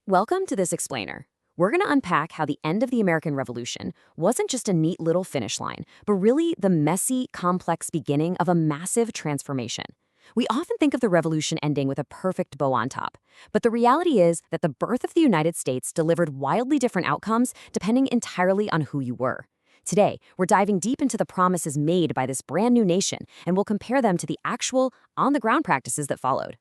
Welcome to this explainer. We're going to unpack how the end of the American Revolution wasn't just a neat little finish line, but really the messy, complex beginning of a massive transformation. We often think of the revolution ending with a perfect bow on top, but the reality is that the birth of the United States delivered wildly different outcomes depending entirely on who you were. Today, we're diving deep into the promises made by this brand new nation, and we'll compare them to the actual, on-the-ground practices that followed.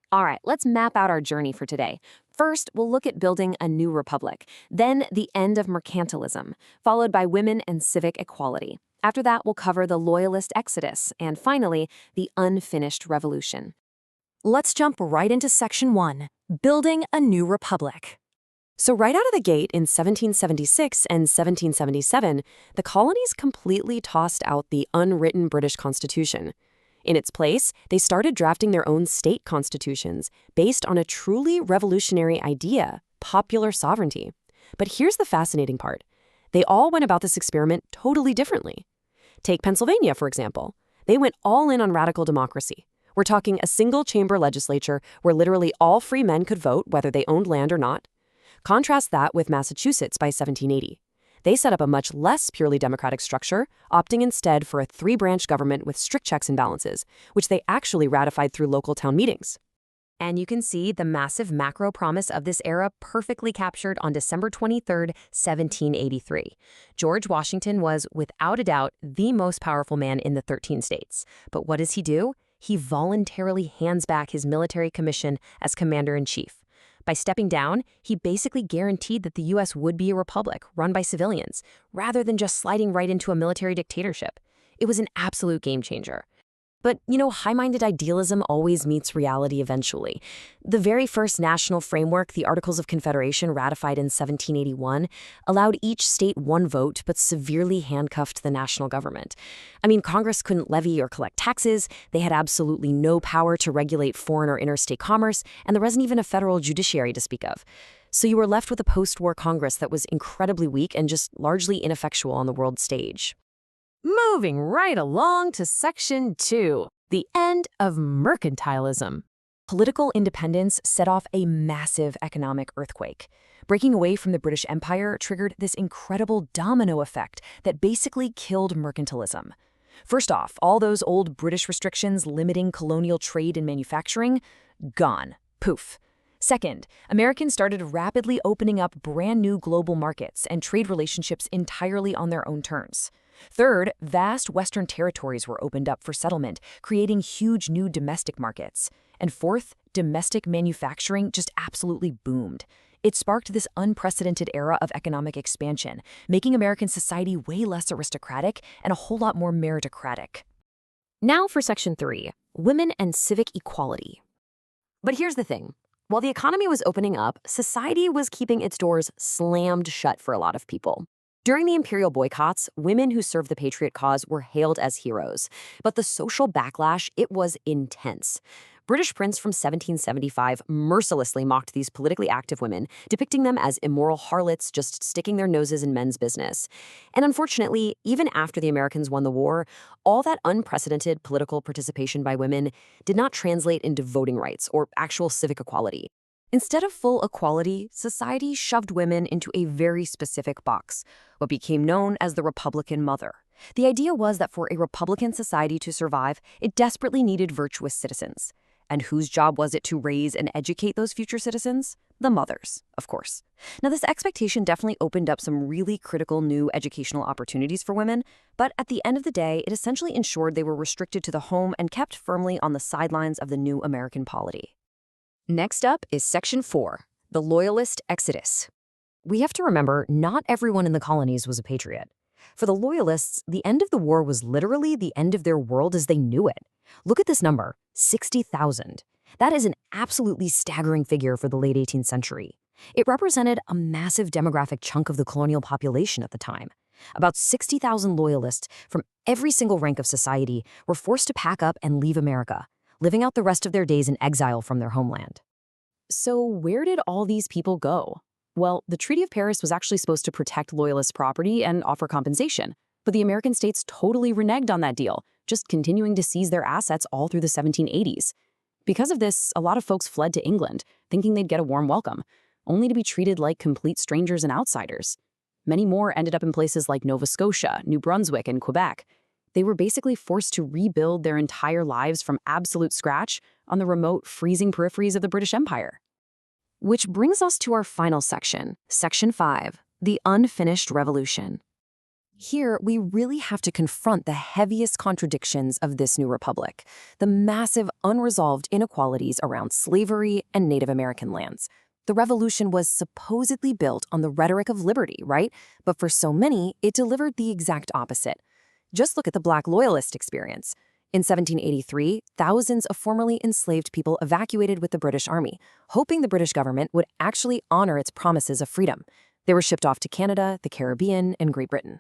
All right, let's map out our journey for today. First, we'll look at building a new republic, then the end of mercantilism, followed by women and civic equality. After that, we'll cover the Loyalist exodus, and finally, the unfinished revolution. Let's jump right into Section 1, Building a New Republic. So right out of the gate in 1776 and 1777, the colonies completely tossed out the unwritten British Constitution. In its place, they started drafting their own state constitutions based on a truly revolutionary idea, popular sovereignty. But here's the fascinating part. They all went about this experiment totally differently. Take Pennsylvania, for example. They went all in on radical democracy. We're talking a single-chamber legislature where literally all free men could vote, whether they owned land or not. Contrast that with Massachusetts by 1780. They set up a much less purely democratic structure, opting instead for a three-branch government with strict checks and balances, which they actually ratified through local town meetings. And you can see the massive macro promise of this era perfectly captured on December 23, 1783. George Washington was, without a doubt, the most powerful man in the 13 states. But what does he do? He voluntarily hands back his military commission as commander-in-chief. By stepping down, he basically guaranteed that the U.S. would be a republic run by civilians, rather than just sliding right into a military dictatorship. It was an absolute game changer. But, high-minded idealism always meets reality eventually. The very first national framework, the Articles of Confederation, ratified in 1781, allowed each state one vote but severely handcuffed the national government. Congress couldn't levy or collect taxes, they had absolutely no power to regulate foreign or interstate commerce, and there wasn't even a federal judiciary to speak of. So you were left with a post-war Congress that was incredibly weak and just largely ineffectual on the world stage. Moving right along to Section 2, the end of mercantilism. Political independence set off a massive economic earthquake. Breaking away from the British Empire triggered this incredible domino effect that basically killed mercantilism. First off, all those old British restrictions limiting colonial trade and manufacturing, gone. Poof. Second, Americans started rapidly opening up brand new global markets and trade relationships entirely on their own terms. Third, vast Western territories were opened up for settlement, creating huge new domestic markets. And fourth, domestic manufacturing just absolutely boomed. It sparked this unprecedented era of economic expansion, making American society way less aristocratic and a whole lot more meritocratic. Now for Section 3, Women and Civic Equality. But here's the thing. While the economy was opening up, society was keeping its doors slammed shut for a lot of people. During the imperial boycotts, women who served the patriot cause were hailed as heroes. But the social backlash, it was intense. British prints from 1775 mercilessly mocked these politically active women, depicting them as immoral harlots just sticking their noses in men's business. And unfortunately, even after the Americans won the war, all that unprecedented political participation by women did not translate into voting rights or actual civic equality. Instead of full equality, society shoved women into a very specific box, what became known as the Republican mother. The idea was that for a Republican society to survive, it desperately needed virtuous citizens. And whose job was it to raise and educate those future citizens? The mothers, of course. Now, this expectation definitely opened up some really critical new educational opportunities for women, but at the end of the day, it essentially ensured they were restricted to the home and kept firmly on the sidelines of the new American polity. Next up is Section 4, the Loyalist exodus. We have to remember, not everyone in the colonies was a patriot. For the Loyalists, the end of the war was literally the end of their world as they knew it. Look at this number, 60,000. That is an absolutely staggering figure for the late 18th century. It represented a massive demographic chunk of the colonial population at the time. About 60,000 Loyalists from every single rank of society were forced to pack up and leave America, living out the rest of their days in exile from their homeland. So where did all these people go? Well, the Treaty of Paris was actually supposed to protect Loyalist property and offer compensation, but the American states totally reneged on that deal, just continuing to seize their assets all through the 1780s. Because of this, a lot of folks fled to England, thinking they'd get a warm welcome. only to be treated like complete strangers and outsiders. Many more ended up in places like Nova Scotia, New Brunswick, and Quebec. They were basically forced to rebuild their entire lives from absolute scratch on the remote, freezing peripheries of the British Empire. Which brings us to our final section, Section 5, the Unfinished Revolution. Here, we really have to confront the heaviest contradictions of this new republic, the massive unresolved inequalities around slavery and Native American lands. The revolution was supposedly built on the rhetoric of liberty, right? But for so many, it delivered the exact opposite. Just look at the Black Loyalist experience. In 1783, thousands of formerly enslaved people evacuated with the British Army, hoping the British government would actually honor its promises of freedom. They were shipped off to Canada, the Caribbean, and Great Britain.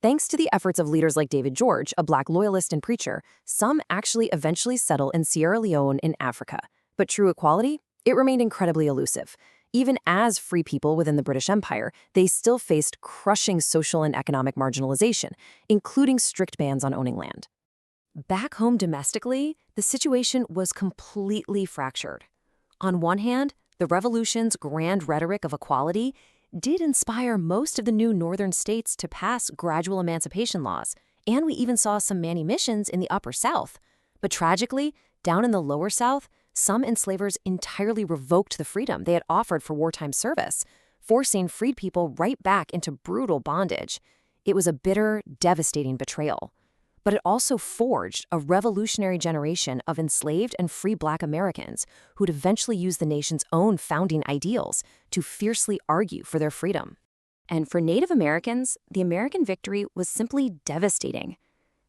Thanks to the efforts of leaders like David George, a Black loyalist and preacher, some actually eventually settle in Sierra Leone in Africa. But true equality? It remained incredibly elusive. Even as free people within the British Empire, they still faced crushing social and economic marginalization, including strict bans on owning land. Back home domestically, the situation was completely fractured. On one hand, the revolution's grand rhetoric of equality did inspire most of the new northern states to pass gradual emancipation laws, and we even saw some manumissions in the Upper South. But tragically, down in the Lower South, some enslavers entirely revoked the freedom they had offered for wartime service, forcing freed people right back into brutal bondage. It was a bitter, devastating betrayal. But it also forged a revolutionary generation of enslaved and free Black Americans who'd eventually use the nation's own founding ideals to fiercely argue for their freedom. And for Native Americans, the American victory was simply devastating.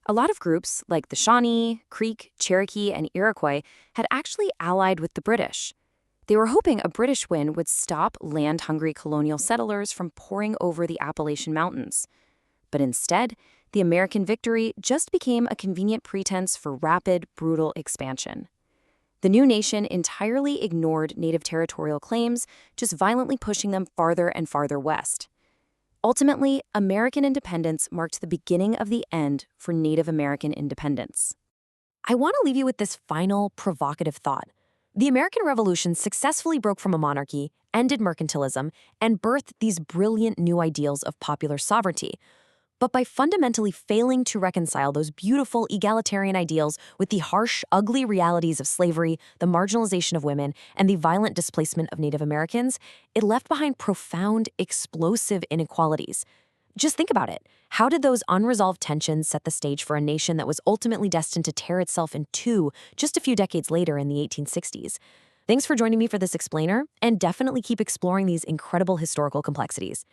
A lot of groups, like the Shawnee, Creek, Cherokee, and Iroquois, had actually allied with the British. They were hoping a British win would stop land-hungry colonial settlers from pouring over the Appalachian Mountains. But instead, the American victory just became a convenient pretense for rapid, brutal expansion. The new nation entirely ignored native territorial claims, just violently pushing them farther and farther west. Ultimately, American independence marked the beginning of the end for Native American independence. I want to leave you with this final, provocative thought. The American Revolution successfully broke from a monarchy, ended mercantilism, and birthed these brilliant new ideals of popular sovereignty. But by fundamentally failing to reconcile those beautiful egalitarian ideals with the harsh, ugly realities of slavery, the marginalization of women, and the violent displacement of Native Americans, it left behind profound, explosive inequalities. Just think about it. How did those unresolved tensions set the stage for a nation that was ultimately destined to tear itself in two just a few decades later in the 1860s? Thanks for joining me for this explainer, and definitely keep exploring these incredible historical complexities.